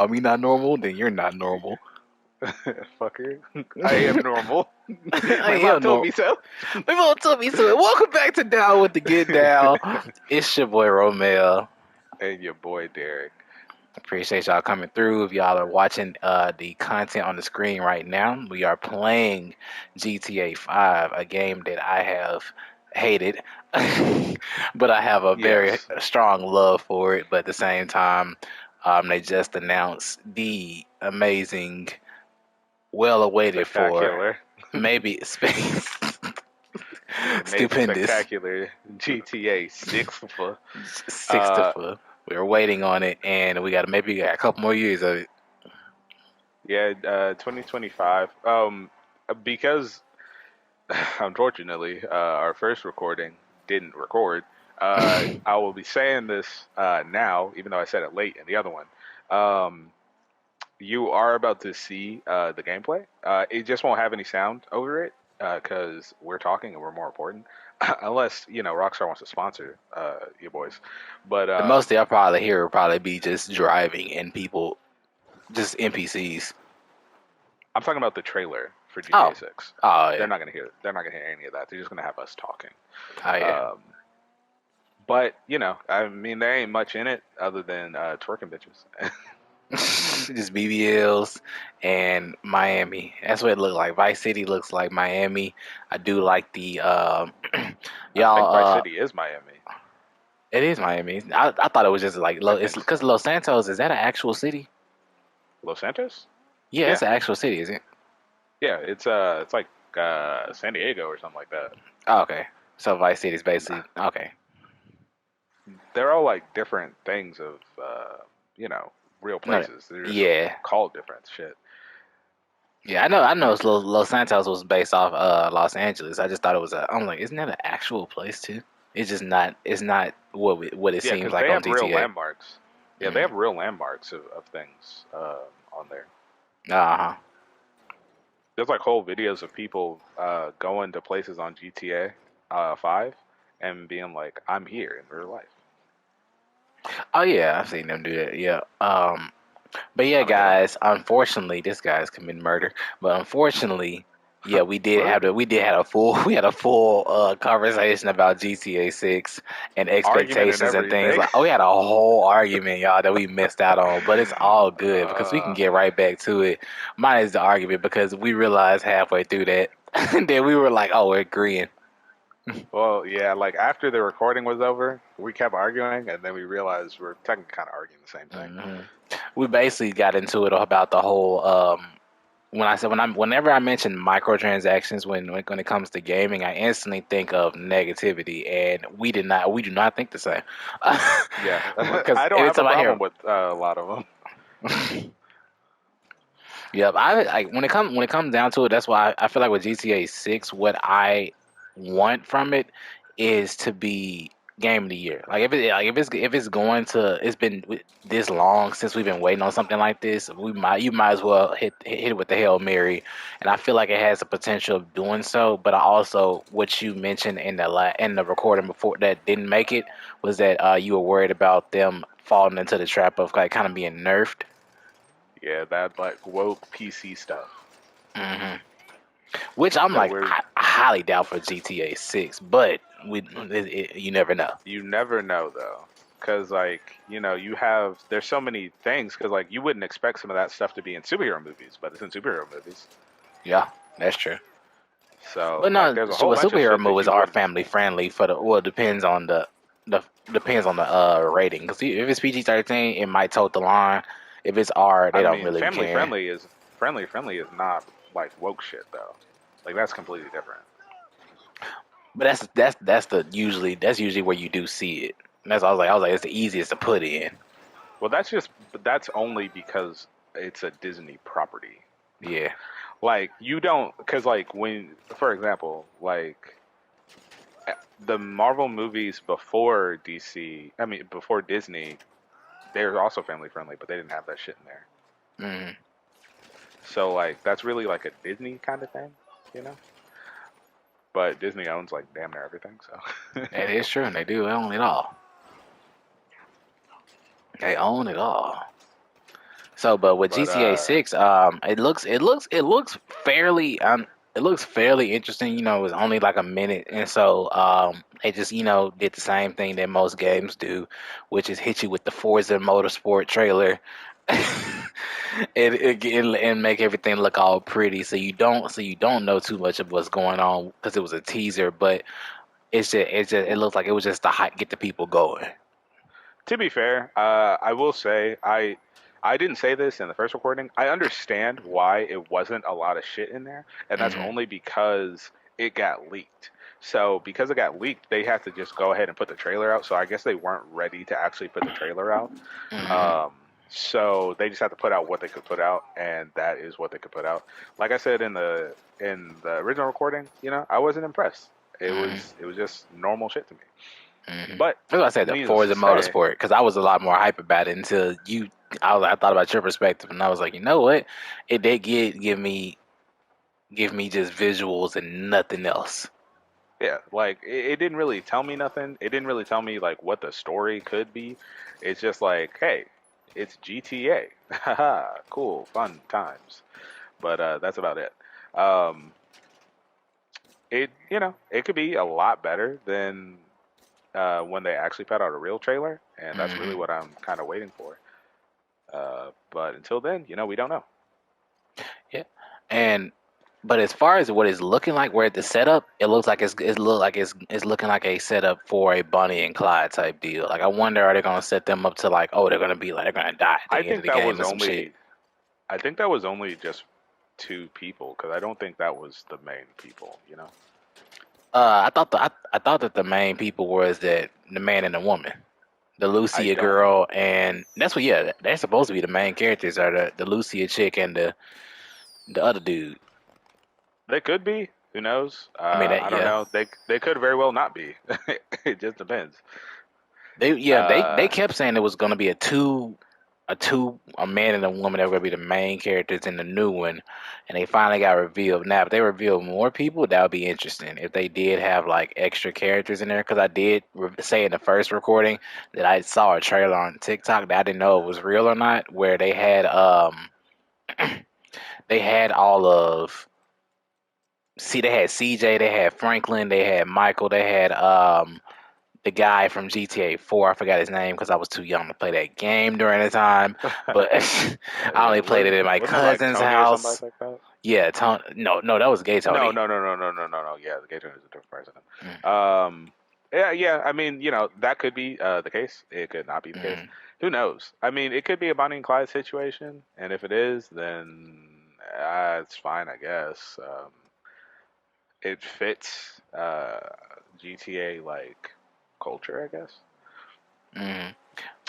call me not normal, then you're not normal. Fucker. I am normal. I My am mom told normal. me so. My mom told me so. Welcome back to Down with the Get Down. It's your boy Romeo. And your boy Derek. Appreciate y'all coming through. If y'all are watching the content on the screen right now, we are playing GTA 5, a game that I have hated, but I have a very Yes. strong love for it. But at the same time, they just announced the amazing, well awaited for, Spectacular. maybe space. The amazing Stupendous. spectacular GTA 6 for Sixth uh of we're waiting on it, and we got maybe got a couple more years of it. yeah, 2025. Because unfortunately, our first recording didn't record. I will be saying this now, even though I said it late in the other one. Um, you are about to see the gameplay. It just won't have any sound over it because we're talking and we're more important. Unless Rockstar wants to sponsor you boys, but The most they'll probably hear will probably be just driving and people, just NPCs. I'm talking about the trailer for Oh, GTA 6. oh They're yeah, not gonna hear. They're not gonna hear any of that. They're just gonna have us talking. oh yeah. Um, but I mean, there ain't much in it other than twerking bitches. Just BBLs and Miami. That's what it looked like. Vice City looks like Miami. I do like the I think Vice y'all. City is Miami. It is Miami. I thought it was just like I it's think because so. Los Santos, is that an actual city? Los Santos? Yeah, Yeah, it's an actual city, isn't it? yeah. It's like San Diego or something like that. Oh, okay. So Vice City is basically okay. They're all like different things of you know real No, places. They're just yeah. called different shit. Yeah, I know. I know. It's Los Santos was based off Los Angeles. I just thought it was a. I'm like, isn't that an actual place too? It's just not. It's not what it Yeah, seems because like they on have real GTA. landmarks. Yeah, they Mm. have real landmarks of things on there. Uh huh. There's like whole videos of people going to places on GTA 5 and being like, "I'm here in real life." Oh yeah, I've seen them do that. Yeah. But yeah, I mean, they don't. guys. Unfortunately, this guy's committed murder. But unfortunately, yeah, What we did have a full we had a full conversation about GTA 6 and argument and expectations and things everything? like. Oh, we had a whole argument, y'all, that we missed out on. But it's all good because we can uh, get right back to it. Mine is the argument because we realized halfway through that that we were like, oh, we're agreeing. well, yeah, like after the recording was over, we kept arguing, and then we realized we're technically kind of arguing the same thing. Hmm. We basically got into it about the whole when I said whenever I mention microtransactions when it comes to gaming, I instantly think of negativity, and we do not think the same. Yeah, Because I don't have a anytime I problem hear, with a lot of them. yep, when it comes down to it, that's why I feel like with GTA 6, what I want from it is to be game of the year. If it's going to, it's been this long since we've been waiting on something like this. You might as well hit it with the Hail Mary, and I feel like it has the potential of doing so. But I also, what you mentioned in in the recording before that didn't make it, was that you were worried about them falling into the trap of like kind of being nerfed. Yeah, that like woke PC stuff Hmm. Which I'm that like, we're I highly doubt for GTA 6, but you never know. you never know though, because like you have there's so many things because like you wouldn't expect some of that stuff to be in superhero movies, but it's in superhero movies. Yeah, that's true. So But like no, there's a whole well, bunch of superhero shit that movies you are wouldn't family expect. friendly for the. Well, it the depends on the rating. Because if it's PG-13, it might tote the line. If it's R, they I don't mean, really family care. friendly is not like woke shit though. Like that's completely different. But that's usually where you do see it. And that's I was like it's the easiest to put in. Well, but that's only because it's a Disney property. Yeah. Like you don't, because like for example, like the Marvel movies before DC, I mean before Disney, they're also family friendly, but they didn't have that shit in there. Hmm. So like that's really like a Disney kind of thing, you know. But Disney owns like damn near everything, so That is true. And they do own it all. They own it all. So, but with But GTA 6, it looks fairly it looks fairly interesting. You know, it was only like a minute, and so they just did the same thing that most games do, which is hit you with the Forza Motorsport trailer, and make everything look all pretty. So you don't know too much of what's going on because it was a teaser, but it looks like it was just to get the people going. to be fair, I will say I didn't say this in the first recording. I understand why it wasn't a lot of shit in there, and that's Hmm. only because it got leaked. So because it got leaked, they had to just go ahead and put the trailer out. So I guess they weren't ready to actually put the trailer out. Hmm. Um, so they just had to put out what they could put out, and that is what they could put out. Like I said in the original recording, I wasn't impressed. Hmm. It was just normal shit to me. Hmm. But That's what I said, the needless to Forza say, Motorsport, because I was a lot more hype about it until you. I thought about your perspective, and I was like, you know what? It did give me just visuals and nothing else. yeah, like it didn't really tell me nothing. It didn't really tell me like what the story could be. It's just like, hey, it's GTA. Haha, cool, fun times. But that's about it. Um, it could be a lot better than when they actually put out a real trailer, and that's really Hmm. what I'm kind of waiting for. But until then, we don't know. Yeah, and but as far as what it's looking like, where the setup, it looks like it's looking like a setup for a Bonnie and Clyde type deal. Like I wonder, are they gonna set them up to like, oh, they're gonna be like they're gonna die at I the end of think the that game was or some shit. only I think that was only just two people because I don't think that was the main people. I thought that the main people was that the man and the woman, the I Lucia don't. girl, and that's what. Yeah, they're supposed to be the main characters, are the Lucia chick and the other dude. They could be. Who knows? I mean, I don't yeah, know. They could very well not be. It just depends. they Uh, kept saying it was gonna be a man and a woman that were gonna be the main characters in the new one, and they finally got revealed. Now, if they reveal more people, that would be interesting. If they did have like extra characters in there, because I did say in the first recording that I saw a trailer on TikTok that I didn't know it was real or not, where they had all of see they had CJ, they had Franklin, they had Michael, they had the guy from GTA 4. I forgot his name because I was too young to play that game during the time. But I only played it in my wasn't it like cousin's Tony or somebody house. like that? Yeah, no, no, that was Gay No, Tony. no, no, no, no, no, no, no. Yeah, the Gator is a different person. Mm, Yeah, yeah. I mean, that could be the case. It could not be the case. mm, Who knows? I mean, it could be a Bonnie and Clyde situation, and if it is, then it's fine, I guess. It fits GTA like culture, I guess. mm.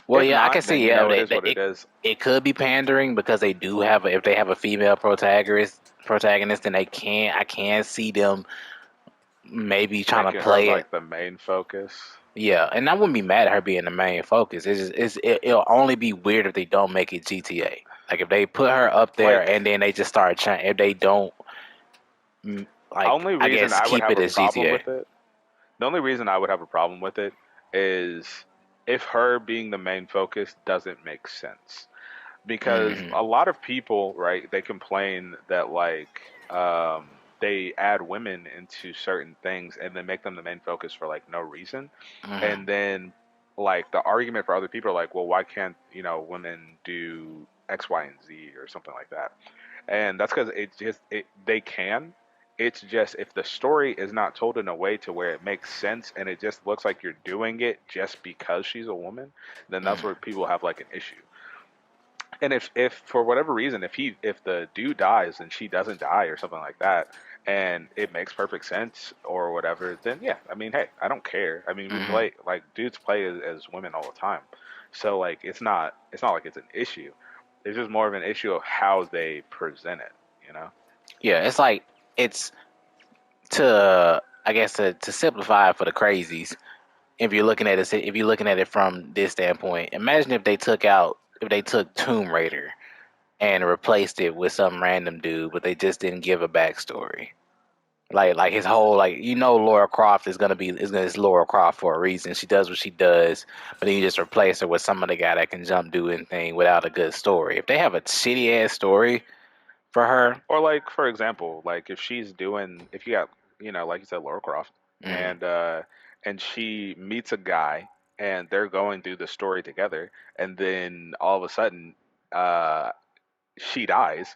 Well, If yeah, I can not, then see. Yeah, it is what it is. it could be pandering because they do have if they have a female protagonist, then I can see them maybe trying to Making her play it. like the main focus. Yeah, and I wouldn't be mad at her being the main focus. It'll only be weird if they don't make it GTA. Like if they put her up there Like, and then they just start trying. If they don't, like only I reason guess I would keep have it a as problem GTA. with it, the only reason I would have a problem with it is if her being the main focus doesn't make sense. Because Hmm. a lot of people, right, they complain that like they add women into certain things and then make them the main focus for like no reason. Hmm. And then like the argument for other people are like, well, why can't, women do X, Y, and Z or something like that? And that's because they can. It's just if the story is not told in a way to where it makes sense and it just looks like you're doing it just because she's a woman, then that's where Hmm. people have like an issue. And if for whatever reason, if the dude dies and she doesn't die or something like that, and it makes perfect sense or whatever, then yeah, I mean, hey, I don't care. I mean, we Hmm. play like dudes play as women all the time, so like it's not like it's an issue. It's just more of an issue of how they present it, you know. Yeah, it's like it's to I guess to simplify it for the crazies. If you're looking at it from this standpoint, imagine if they took Tomb Raider and replaced it with some random dude, but they just didn't give a backstory. Like his whole Laura Croft is Laura Croft for a reason. She does what she does, but then you just replace her with some other guy that can jump do anything without a good story. If they have a shitty ass story for her, Or like for example, like if you got like you said Laura Croft mm, and she meets a guy and they're going through the story together and then all of a sudden uh she dies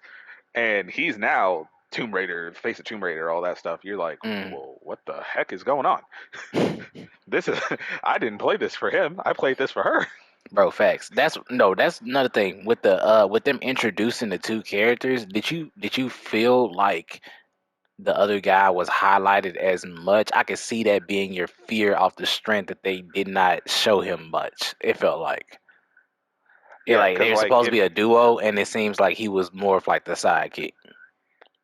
and he's now Tomb Raider, face of Tomb Raider, all that stuff. You're like, mm. whoa, what the heck is going on? This is I didn't play this for him. I played this for her. Bro, facts. That's another thing with them introducing the two characters. Did you feel like the other guy was highlighted as much? I could see that being your fear off the strength that they did not show him much. It felt like Yeah, like because they're like supposed to if be a duo, and it seems like he was more of like the sidekick.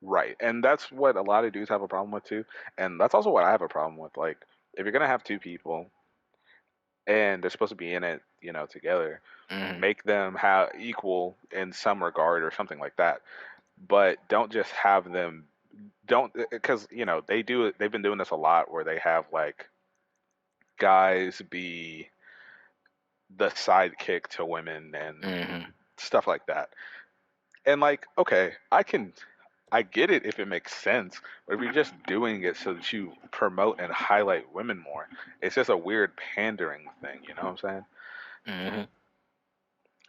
right, and that's what a lot of dudes have a problem with too, and that's also what I have a problem with. Like, if you're gonna have two people and they're supposed to be in it, together, Hmm. make them have equal in some regard or something like that. But don't just have them don't because they do it. They've been doing this a lot where they have like guys be the sidekick to women and Hmm. stuff like that. And like, okay, I get it if it makes sense, but if you're just doing it so that you promote and highlight women more, it's just a weird pandering thing, you know what I'm saying? Hmm.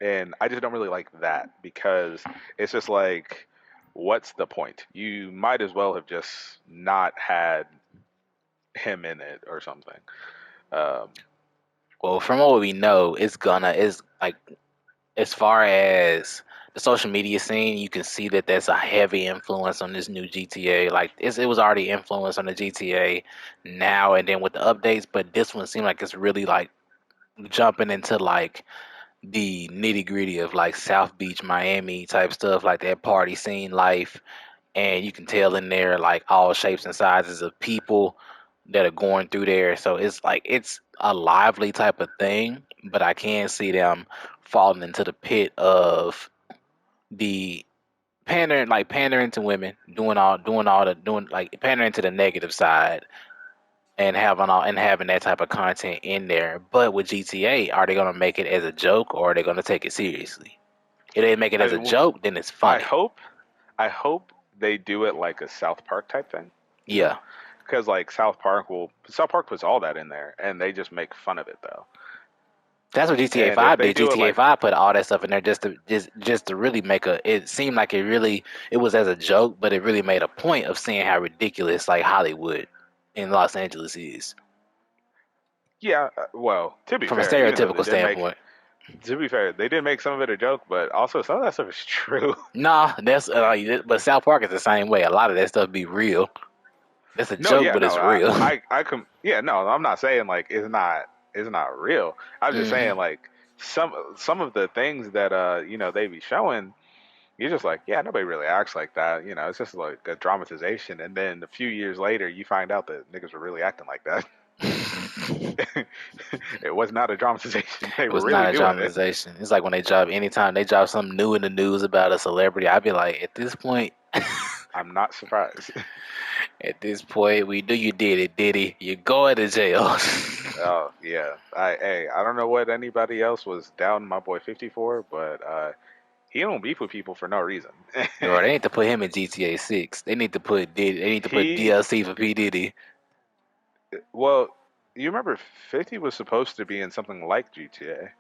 And I just don't really like that because it's just like, what's the point? You might as well have just not had him in it or something. Um, Well, from what we know, it's like as far as the social media scene, you can see that there's a heavy influence on this new GTA. Like it was already influence on the GTA now and then with the updates, but this one seemed like it's really like jumping into like the nitty gritty of like South Beach, Miami type stuff, like that party scene life. And you can tell in there like all shapes and sizes of people that are going through there. So it's like it's a lively type of thing, but I can see them falling into the pit of the pandering to women, doing like pandering to the negative side and having that type of content in there. But with GTA, are they gonna make it as a joke or are they gonna take it seriously? If they make it as I, a joke, then it's I funny. hope I hope they do it like a South Park type thing, Yeah. because like South Park puts all that in there, and they just make fun of it though. That's what GTA And if 5 they did. do it GTA like 5 put all that stuff in there just to really make a. It seemed like it was as a joke, but it really made a point of seeing how ridiculous like Hollywood in Los Angeles is yeah, well, from a stereotypical standpoint. to be fair, they did make some of it a joke, but also some of that stuff is true. Nah, that's but South Park is the same way. A lot of that stuff be real. That's a No, joke, yeah, but it's no, real. yeah, no, I'm not saying like it's not real. I'm just Hmm. saying like some of the things that they be showing, you're just like, yeah, nobody really acts like that. It's just like a dramatization, and then a few years later, you find out that niggas were really acting like that. It was not a dramatization. They It were was really not a doing it. dramatization. It's like when anytime they drop something new in the news about a celebrity, I'd be like, at this point, I'm not surprised. we knew you did it, Diddy. You're going to jail. Oh yeah, I don't know what anybody else was down my boy 50 for, but he don't beef with people for no reason. Bro, they need to put him in GTA 6. They need to put Diddy. They need to put He DLC for P Diddy. well, you remember 50 was supposed to be in something like GTA.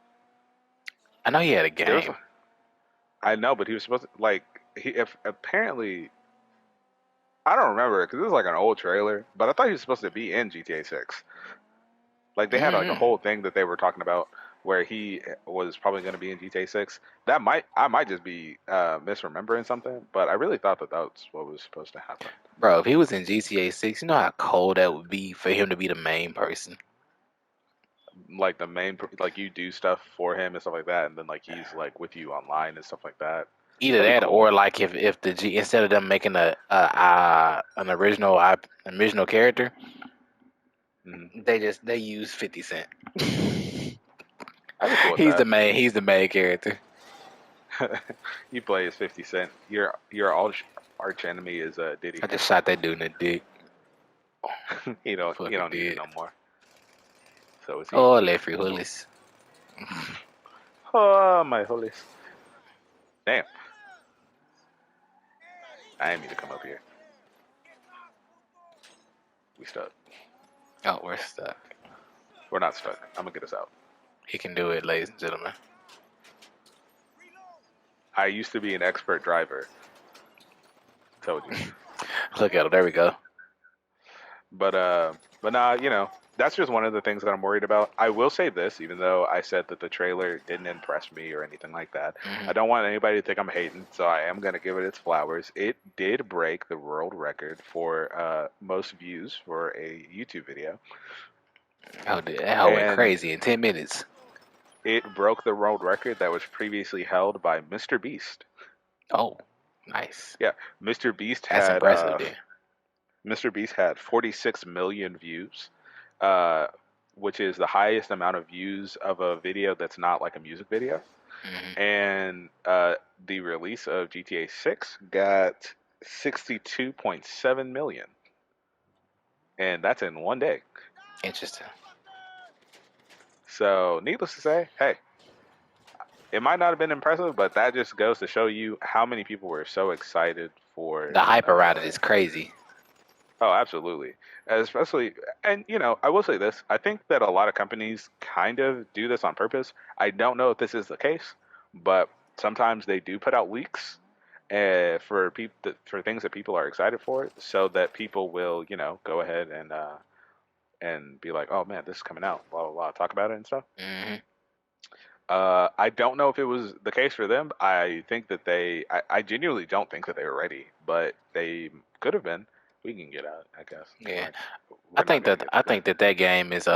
I know he had a There was game. I know, but he was supposed to like he if apparently I don't remember because it was like an old trailer, but I thought he was supposed to be in GTA 6. Like they had like a Mm-hmm. whole thing that they were talking about where he was probably going to be in GTA 6. I might just be misremembering something, but I really thought that that's what was supposed to happen. Bro, if he was in GTA 6, you know how cold that would be for him to be the main person. Like like you do stuff for him and stuff like that, and then like he's like with you online and stuff like that. Either That'd be that, cool. or like if the G instead of them making an original character, Hmm. they use 50 Cent. I'd be cool with He's the that. main. He's the main character. You play as 50 Cent. Your arch enemy is Diddy. I just shot that dude in the dick. you Fucking don't need it did. no more. So is he. Oh, Leffrey Willis. Oh my holies. Damn. I didn't mean to come up here. We stuck. Oh, we're stuck. We're not stuck. I'm gonna get us out. He can do it, ladies and gentlemen. I used to be an expert driver. Told you. Look at him. There we go. But nah, that's just one of the things that I'm worried about. I will say this, even though I said that the trailer didn't impress me or anything like that. Mhm. I don't want anybody to think I'm hating, so I am gonna give it its flowers. It did break the world record for most views for a YouTube video, That hoe went and crazy in 10 minutes. it broke the world record that was previously held by Mr. Beast. Oh, nice. Yeah, Mr. Beast That's had impressive, then. Mr. Beast had 46 million views, uh, which is the highest amount of views of a video that's not like a music video. Mhm. And the release of GTA 6 got 62.7 million, and that's in one day. Interesting. So, needless to say, hey, it might not have been impressive, but that just goes to show you how many people were so excited for. The hype around it is crazy. Oh, absolutely. Especially, and I will say this. I think that a lot of companies kind of do this on purpose. I don't know if this is the case, but sometimes they do put out leaks for people for things that people are excited for, so that people will, go ahead and be like, "Oh man, this is coming out." Blah blah blah. Talk about it and stuff. Hmm. I don't know if it was the case for them. I think that I genuinely don't think that they were ready, but they could have been. We can get out, I guess. Yeah, Like, we're not gonna get. I think that game is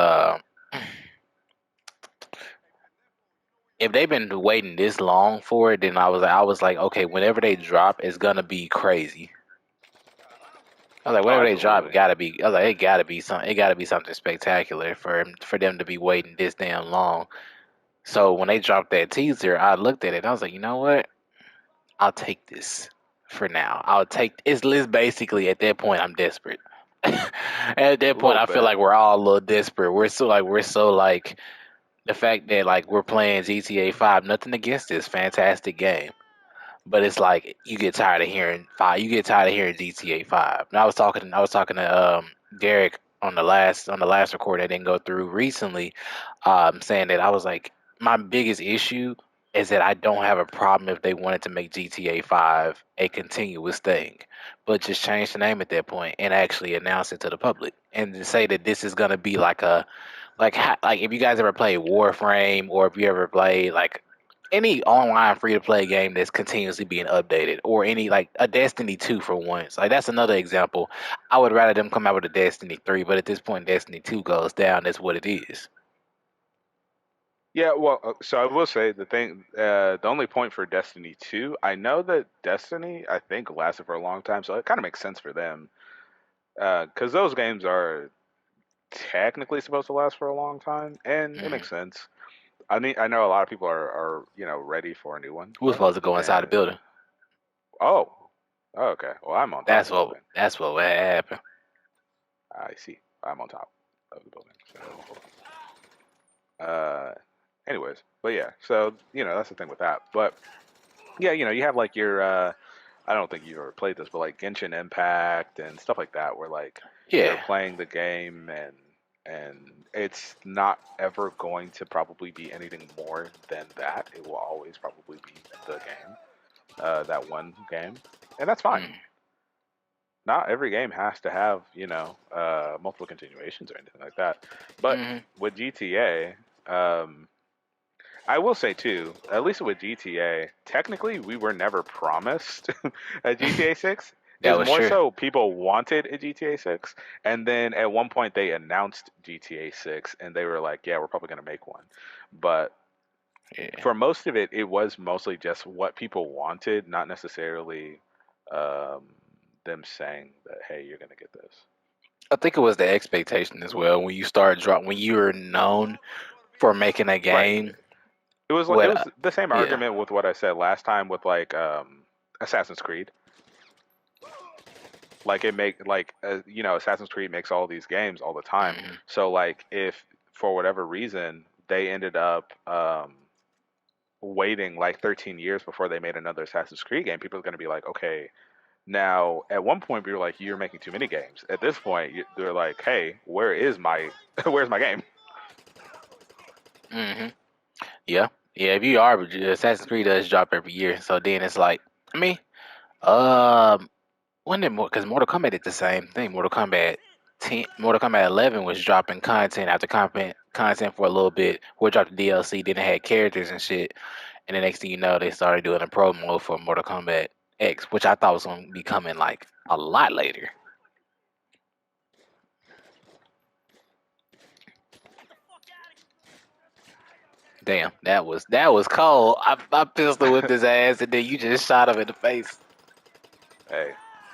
if they've been waiting this long for it, then I was like, okay, whenever they drop, it's gonna be crazy. I was like, Oh, whatever they drop, absolutely. it gotta be. I was like, it gotta be something spectacular for them to be waiting this damn long. So when they dropped that teaser, I looked at it. I was like, you know what? I'll take this for now. I'll take. It's basically at that point, I'm desperate. At A that point, little I feel bit. like we're all a little desperate. We're so like the fact that like we're playing GTA 5. Nothing against this fantastic game. But it's like you get tired of hearing five. You get tired of hearing GTA 5. And I was talking to Derek on the last record that didn't go through recently, saying that I was like, my biggest issue is that I don't have a problem if they wanted to make GTA 5 a continuous thing, but just change the name at that point and actually announce it to the public and to say that this is gonna be like a like if you guys ever played Warframe or if you ever played like any online free to play game that's continuously being updated or any like a Destiny 2 for once. Like that's another example. I would rather them come out with a Destiny 3, but at this point Destiny 2 goes down. That's what it is. Yeah, well, so I will say the only point for Destiny 2, I know that Destiny, I think, lasted for a long time, so it kind of makes sense for them, because those games are technically supposed to last for a long time, and it Hmm. makes sense. I know a lot of people are ready for a new one, Who's supposed to go inside the and building? oh, oh, okay, well, I'm on top of the building. That's what happened. I see, I'm on top of the building. So, hold on. Anyways, but yeah, so that's the thing with that, but yeah, you have like your I don't think you ever played this, but like Genshin Impact and stuff like that, where like you're Yeah. playing the game and it's not ever going to probably be anything more than that. It will always probably be the game, that one game, and that's fine. Mm. Not every game has to have multiple continuations or anything like that. But Hmm. with GTA, um, I will say too, at least with GTA, technically we were never promised a GTA 6. It That was was more true. so people wanted a GTA 6, and then at one point they announced GTA 6, and they were like, "Yeah, we're probably gonna make one." But Yeah. for most of it, it was mostly just what people wanted, not necessarily um, them saying that, "Hey, you're gonna get this." I think it was the expectation as well. When you're known for making a Right. game, It what was the same yeah. argument with what I said last time with like Assassin's Creed. Like Assassin's Creed makes all these games all the time. Hmm. So like if for whatever reason they ended up waiting like 13 years before they made another Assassin's Creed game, people are going to be like, okay, now at one point we were like, you're making too many games. At this point, they're like, hey, where is my where's my game? Hmm. Yeah, yeah. If you are, but Assassin's Creed does drop every year, so then it's like, I mean, um, when did more? Because Mortal Kombat did the same thing. Mortal Kombat 11 was dropping content after content for a little bit. We dropped the DLC, then it had characters and shit, and the next thing you know, they started doing a promo for Mortal Kombat X, which I thought was going to be coming like a lot later. Damn, that was cold. I pistol whipped his ass, and then you just shot him in the face. Hey,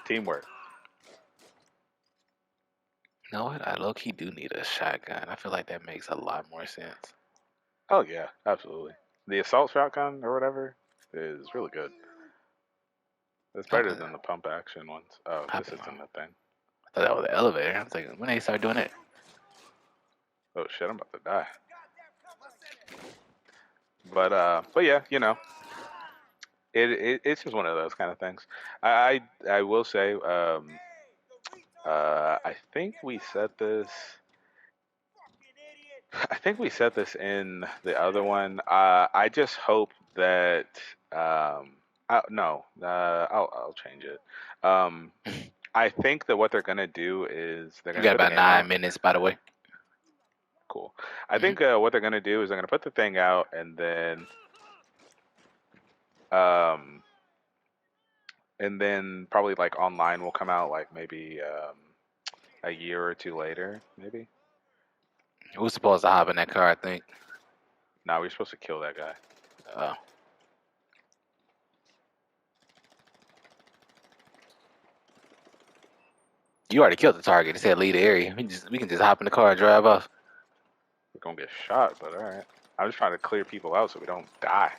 teamwork. You know what? I low key do need a shotgun. I feel like that makes a lot more sense. Oh yeah, absolutely. The assault shotgun or whatever is really good. It's Oh, better than the pump action ones. Oh, this popping isn't off. the thing. I thought that was the elevator. I was like, when they start doing it? Oh shit, I'm about to die. But yeah, it's just one of those kind of things. I will say, I think we said this. I think we said this in the other one. I just hope that no, I'll change it. Um, I think that what they're gonna do is they're We gonna got put the about game nine out. minutes, by the way. Cool. I Hmm. think what they're gonna do is they're gonna put the thing out, um, and then probably like online will come out like maybe a year or two later, maybe. Who's supposed to hop in that car? I think. Now we're supposed to kill that guy. Uh, you already killed the target. It said leave the area. We can just hop in the car and drive off. We're gonna get shot, but all right. I'm just trying to clear people out so we don't die.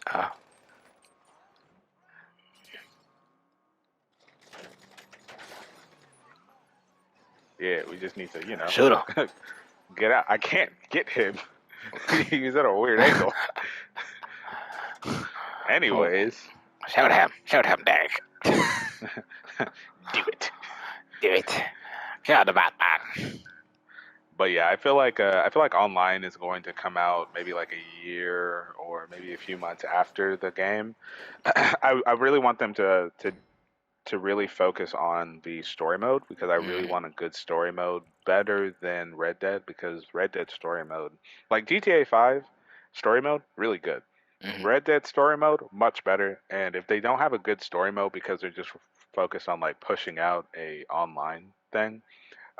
Uh, Yeah, we just need to, Shoot him. get out. I can't get him. He's at a weird angle. Oh, Anyways, shout him. Shout him, Dag. do it. Do it. Shout the Batman. But yeah, I feel like online is going to come out maybe like a year or maybe a few months after the game. I really want them to really focus on the story mode because I really Mm-hmm. want a good story mode better than Red Dead because Red Dead story mode, like GTA 5 story mode, really good. Mm-hmm. Red Dead story mode, much better. And if they don't have a good story mode because they're just focused on like pushing out a online thing,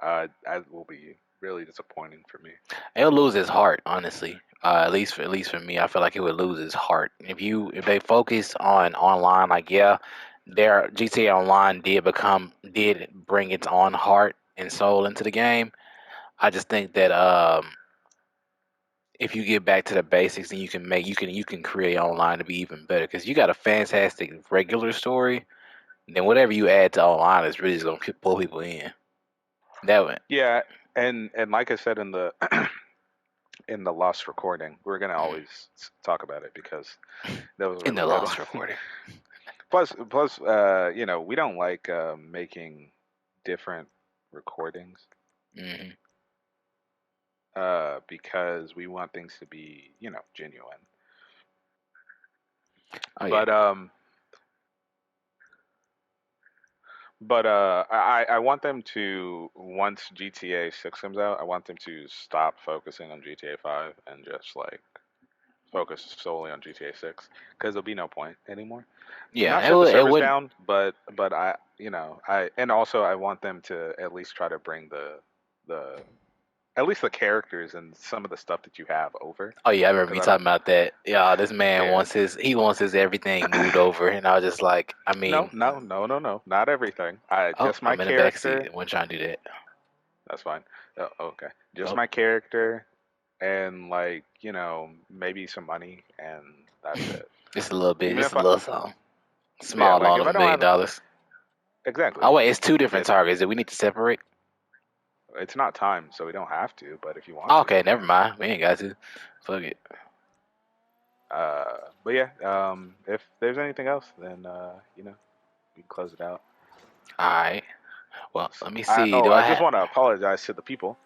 that will be really disappointing for me. It'll lose his heart, honestly. At least for me, I feel like it would lose his heart if they focus on online. Like, yeah, their GTA Online did bring its own heart and soul into the game. I just think that if you get back to the basics and you can create online to be even better because you got a fantastic regular story. Then whatever you add to online is really just gonna pull people in. That one. Yeah, and like I said in the in the lost recording, we're gonna Mm. always talk about it because that was a In really the good one. lost recording. Plus, we don't like making different recordings Hmm. because we want things to be, genuine. Oh yeah. But I want them to once GTA 6 comes out, I want them to stop focusing on GTA 5 and just like focus solely on GTA 6 because there'll be no point anymore. Yeah, Not it shut the would. It servers wouldn't. down, but I and also I want them to at least try to bring the at least the characters and some of the stuff that you have over Oh yeah, I remember because you I don't. talking about that. Yeah, this man Yeah. wants his everything moved over, and I was just like, I No, mean, no, no, no, no, not everything. I oh, just my I'm in the back seat. character. I wasn't trying to do that. That's fine. Oh, okay. Just Oh, my character and like maybe some money and that's it. just a little bit, Even just if a I little song. yeah Small like all if of I a don't million have dollars. Exactly. Oh wait, it's two different If targets. Do we need to separate? it's not timed, so we don't have to. But if you want Oh, to, okay, we never can. mind. We ain't got to. Fuck it. But yeah, if there's anything else, then we can close it out. All right. Well, So, let me see. Do I I just have? want to apologize to the people.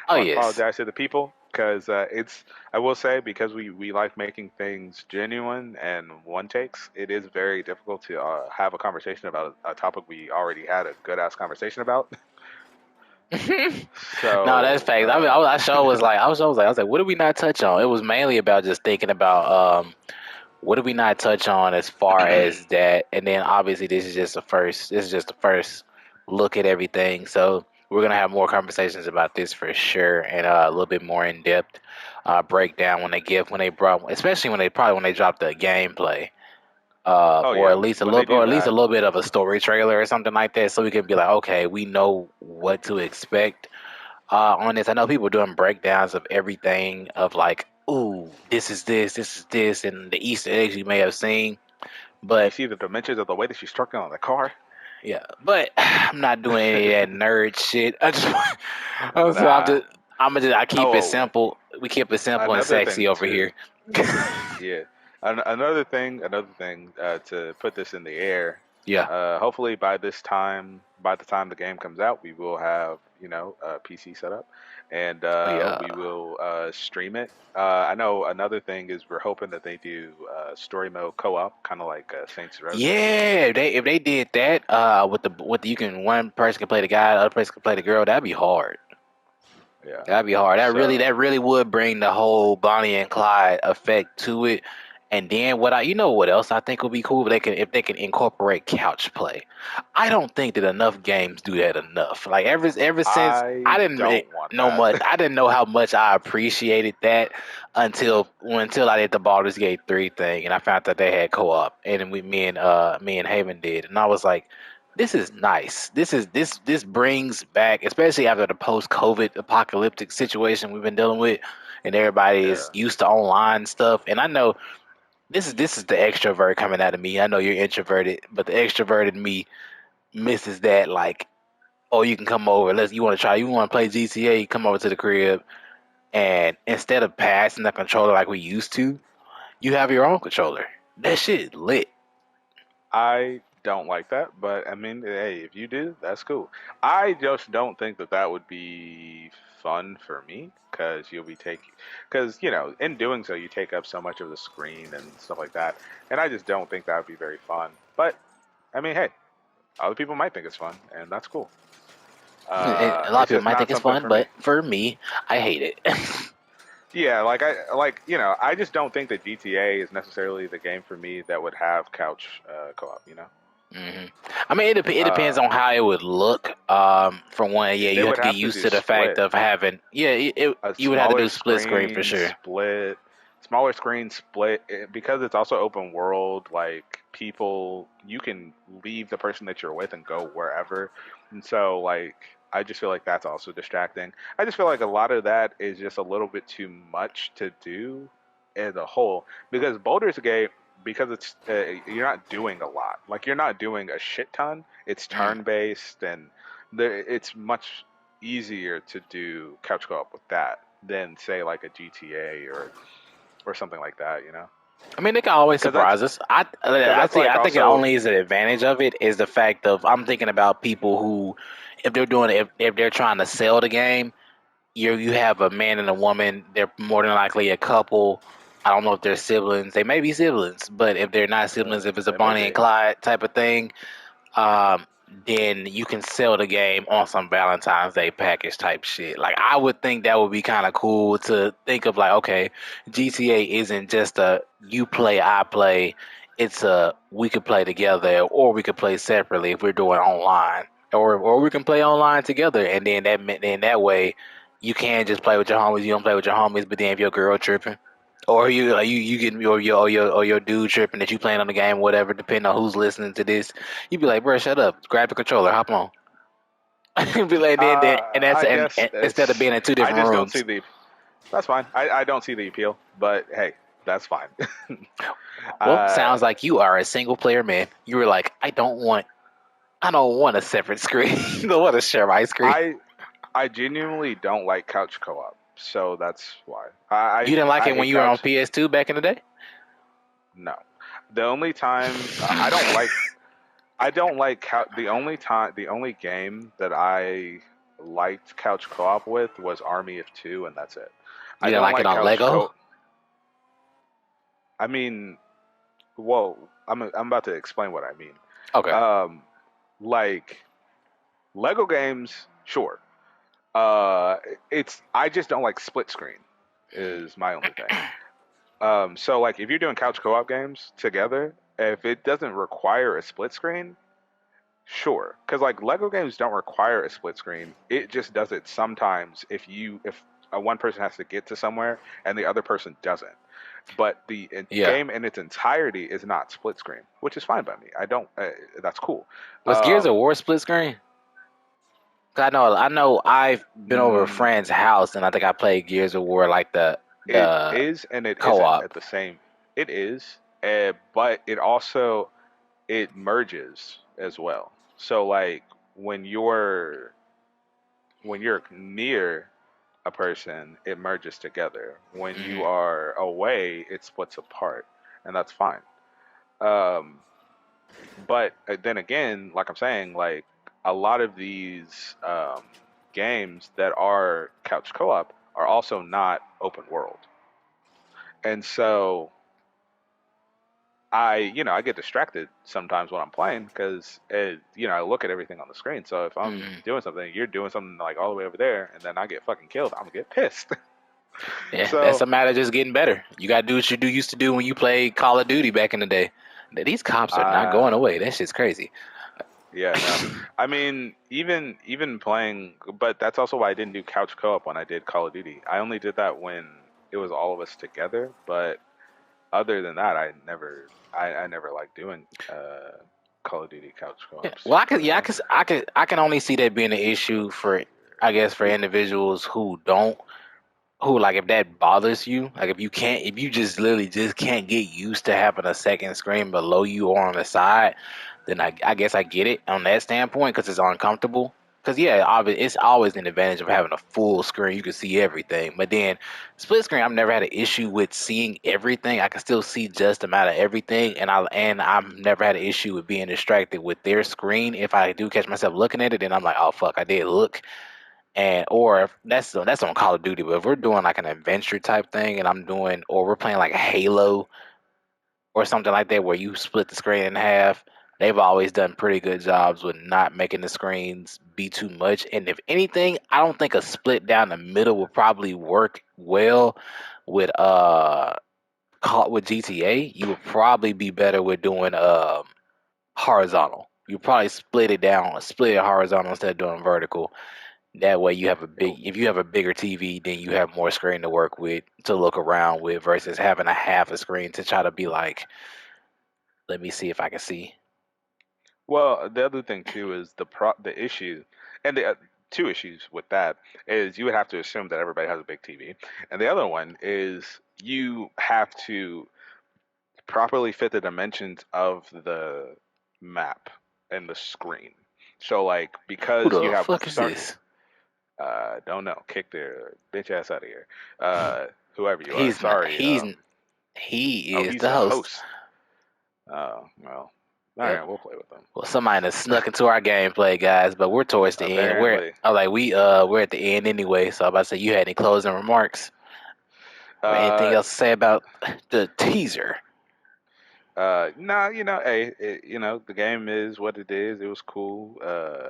Oh I want to yes. apologize to the people because it's. I will say because we like making things genuine and one takes. It is very difficult to have a conversation about a topic we already had a good ass conversation about. No, that's So facts. I mean, I sure was like, I was like, what did we not touch on? It was mainly about just thinking about what did we not touch on as far as that, and then obviously this is just the first. This is just the first look at everything. So we're gonna have more conversations about this for sure, and a little bit more in depth breakdown when they brought, especially when they dropped the gameplay. oh Or yeah, at least a when they little, do or at least a that, little bit of a story trailer or something like that, so we can be like, okay, we know what to expect on this. I know people doing breakdowns of everything of like, ooh, this is this, and the Easter eggs you may have seen. you But see the dimensions of the way that she's struck on the car. yeah, but I'm not doing any of that nerd shit. Nah. I keep it Oh, simple. We keep it simple and another sexy thing over too. here. Yeah. Another thing to put this in the air. Yeah. Hopefully by the time the game comes out, we will have a PC set up, and Oh yeah. we will stream it. I know another thing is we're hoping that they do story mode co-op, kind of like Saints Row. Yeah, if they did that, with the you can one person can play the guy, the other person can play the girl. That'd be hard. Yeah. That'd be hard. So That really would bring the whole Bonnie and Clyde effect to it. And then you know what else I think would be cool? If they can incorporate couch play. I don't think that enough games do that enough. Like ever since I don't want that. I didn't know how much I appreciated that until I did the Baldur's Gate 3 thing and I found that they had co-op and me and Haven did, and I was like, this is nice. This brings back, especially after the post-COVID apocalyptic situation we've been dealing with, and everybody is Yeah. used to online stuff. And I know this is the extrovert coming out of me. I know you're introverted, but the extroverted me misses that. Like, oh, you can come over. You want to play GTA? Come over to the crib, and instead of passing the controller like we used to, you have your own controller. That shit lit. I don't like that, but I mean, hey, if you do, that's cool. I just don't think that that would be fun for me because you'll be taking, because in doing so, you take up so much of the screen and stuff like that, and I just don't think that would be very fun. But I mean, hey, other people might think it's fun, and that's cool. And a lot of It's people just might not think it's something fun, for me. but for me, I hate it. Yeah, I just don't think that GTA is necessarily the game for me that would have couch co-op. hmm I mean, it depends Uh, on how it would look. For one, yeah, they you have would to get have to used do to the fact split. of having, yeah, A you would have to smaller do split screen for screen sure. split, smaller screen split because it's also open world. Like people, you can leave the person that you're with and go wherever, and so like I just feel like that's also distracting. I just feel like a lot of that is just a little bit too much to do as a whole because Baldur's Gate. Because it's you're not doing a lot, like you're not doing a shit ton. It's Mm. turn based, and it's much easier to do couch co-op with that than say like a GTA or something like that, I mean, they can always because that's surprise us. because that's like I think it also only is an advantage of it is the fact of I'm thinking about people who, if they're trying to sell the game, you have a man and a woman. They're more than likely a couple. I don't know if they're siblings. They may be siblings, but if they're not siblings, if it's a they may Bonnie and be. Clyde type of thing, um, then you can sell the game on some Valentine's Day package type shit. Like I would think that would be kind of cool to think of like, okay, GTA isn't just a you play, I play. It's a we could play together or we could play separately if we're doing online. Or we can play online together and then that way you can just play with your homies, you don't play with your homies, but then if your girl tripping or you getting or your dude tripping that you playing on the game, whatever, depending on who's listening to this, you be like, bro, shut up, grab the controller, hop on. Be like, and that's I guess and instead of it's being in two I different just don't see rooms. the that's fine. I don't see the appeal, but hey, that's fine. Well, uh, sounds like you are a single player man. You were like, I don't want. I don't want a separate screen. I don't want to share my screen. I genuinely don't like couch co-op, so that's why You didn't like I it when hate you were on couch. PS2 back in the day? No, the only time I don't like the only game that I liked couch co-op with was Army of Two, and that's it. You I didn't don't like it like on couch Lego? co. I mean, whoa, I'm about to explain what I mean. Okay. Um, like Lego games, sure. It's I just don't like split screen. Is my only thing. So like if you're doing couch co-op games together, if it doesn't require a split screen, sure. Because like Lego games don't require a split screen. It just does it sometimes if one person has to get to somewhere and the other person doesn't. But the Yeah. game in its entirety is not split screen, which is fine by me. I don't. That's cool. Was Gears of Um, War split screen? 'Cause I know I've been over a mm, friend's house and I think I played Gears of War like the it the is and it isn't co-op. at the same. It is, but it also it merges as well. So like when you're when you're near a person, it merges together. When you Hmm. are away, it splits apart, and that's fine. Um, but then again, like I'm saying, like a lot of these games that are couch co-op are also not open world, and so I get distracted sometimes when I'm playing because I look at everything on the screen. So if I'm Hmm. doing something, you're doing something like all the way over there, and then I get fucking killed, I'm gonna get pissed. Yeah, that's So a matter of just getting better. You gotta do what you used to do when you played Call of Duty back in the day. These cops are not uh going away. That shit's crazy. yeah, no. I mean, even playing, but that's also why I didn't do couch co-op when I did Call of Duty. I only did that when it was all of us together. But other than that, I never liked doing Call of Duty couch Yeah. co-ops. Well, To be honest. I can only see that being an issue for, I guess, for individuals who don't, who like if that bothers you, like if you just literally just can't get used to having a second screen below you or on the side, then I guess I get it on that standpoint because it's uncomfortable. Because yeah, it's always an advantage of having a full screen. You can see everything. But then split screen, I've never had an issue with seeing everything. I can still see just amount of everything, and I've never had an issue with being distracted with their screen. If I do catch myself looking at it, then I'm like, oh fuck, I did look. And or if that's on Call of Duty. But if we're doing like an adventure type thing, and I'm doing, or we're playing like Halo or something like that where you split the screen in half, they've always done pretty good jobs with not making the screens be too much. And if anything, I don't think a split down the middle would probably work well with with GTA. You would probably be better with doing horizontal. You probably split it horizontal instead of doing vertical. That way you have if you have a bigger TV, then you have more screen to work with, to look around with, versus having a half a screen to try to be like, let me see if I can see. Well, the other thing too is the issue, and the two issues with that is you would have to assume that everybody has a big TV, and the other one is you have to properly fit the dimensions of the map and the screen. So like Who because you the have fuck is certain this? don't know, kick their bitch ass out of here, whoever you are. He's not. Sorry. He Oh, is he's the the host. host. Oh well, all Yep. right, we'll play with them. Well, somebody has snuck into our gameplay, guys, but we're towards the end. Apparently. We're at the end anyway. So I'm about to say, you had any closing remarks or anything Uh, else to say about the teaser? nah, hey, the game is what it is. It was cool.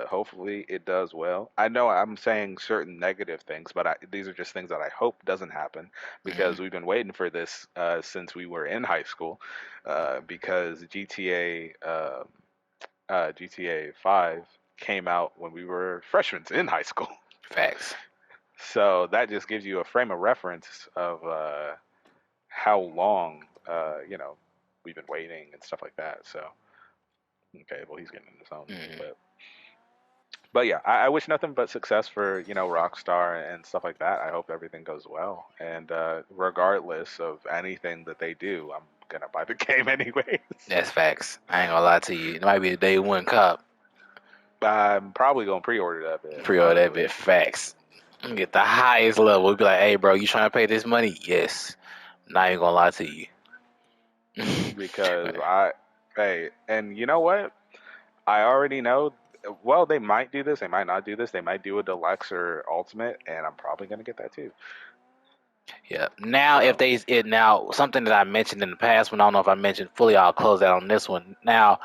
Hopefully it does well. I know I'm saying certain negative things, but these are just things that I hope doesn't happen Hmm. because we've been waiting for this since we were in high school. Because GTA 5 came out when we were freshmen in high school. Facts. So that just gives you a frame of reference of how long, we've been waiting and stuff like that. So, okay, well, he's getting in his own. Hmm. But yeah, I wish nothing but success for, Rockstar and stuff like that. I hope everything goes well. And regardless of anything that they do, I'm going to buy the game anyways. That's facts. I ain't gonna lie to you. It might be a day one cop. I'm probably gonna pre-order that bit, Pre-order that honestly, bit. Facts. Get the highest level. We be like, hey, bro, you trying to pay this money? Yes. Not even gonna lie to you. because hey, and you know what? I already know. Well, they might do this. They might not do this. They might do a deluxe or ultimate, and I'm probably gonna get that too. Yeah. Now, if So, they it now something that I mentioned in the past one, I don't know if I mentioned fully. I'll close out on this one. Now,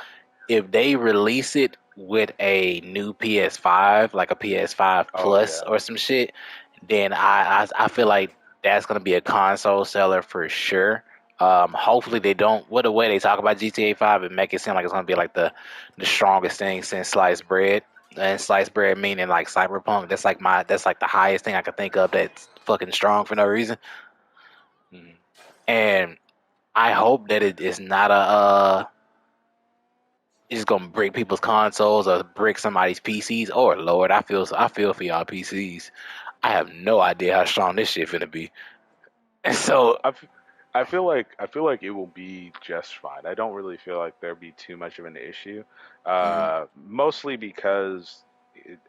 if they release it with a new PS5, like a PS5 oh Plus yeah, or some shit, then I feel like that's gonna be a console seller for sure. Hopefully they don't. What the way they talk about GTA 5 and make it seem like it's gonna be like the strongest thing since sliced bread. And sliced bread meaning like cyberpunk. That's like the highest thing I could think of that's fucking strong for no reason. Mhm. And I hope that it is not it's gonna break people's consoles or break somebody's PCs. Oh Lord, I feel for y'all PCs. I have no idea how strong this shit finna be. And so I, f- I feel like it will be just fine. I don't really feel like there'll be too much of an issue. mm, Mostly because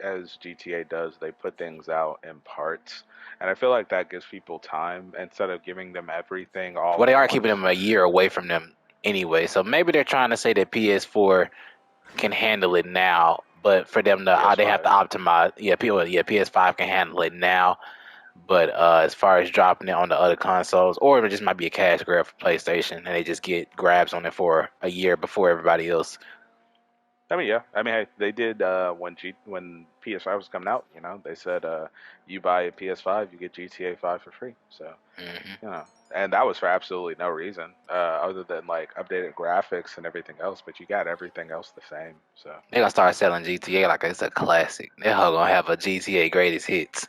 as GTA does, they put things out in parts, and I feel like that gives people time instead of giving them everything all well, they at are keeping once. them a year away from them anyway. So maybe they're trying to say that PS4 can handle it now, but for them to they have to PS5. optimize. Yeah, PS5 can handle it now. But as far as dropping it on the other consoles, or it just might be a cash grab for PlayStation, and they just get grabs on it for a year before everybody else. I mean, yeah. I mean, hey, they did when PS5 was coming out. You know, they said you buy a PS5, you get GTA 5 for free. So Hmm. you know, and that was for absolutely no reason other than like updated graphics and everything else. But you got everything else the same. So They're gonna start selling GTA like it's a classic. They're gonna have a GTA greatest hits.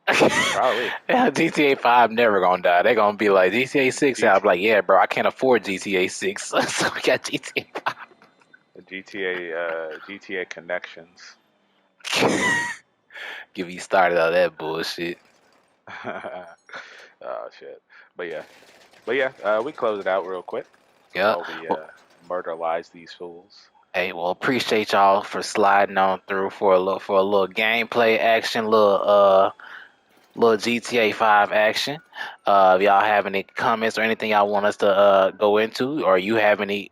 probably Yeah, GTA 5 never gonna die. They're gonna be like GTA 6 out. GT, I'm like, yeah, bro, I can't afford GTA 6, so we got GTA GTA connections. 5. Get me started on that bullshit. Oh shit. But yeah, we close it out real quick Yeah. while we Well, murderize these fools. hey, well, appreciate y'all for sliding on through for a little gameplay action, little GTA 5 action. If y'all have any comments or anything y'all want us to go into, or you have any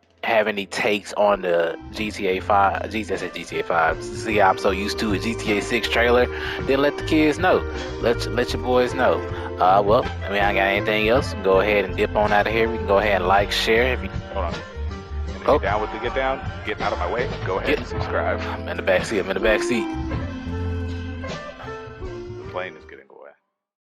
takes on the GTA 5, I said GTA 5. See, I'm so used to a GTA 6 trailer. Then let the kids know. Let your boys know. Well, I mean, I got anything else? Go ahead and dip on out of here. We can go ahead and like, share. If you Hold on. And if you're oh, down with the get down, getting out of my way, go ahead get, and subscribe. I'm in the back seat. I'm in the back seat. The plane is getting away.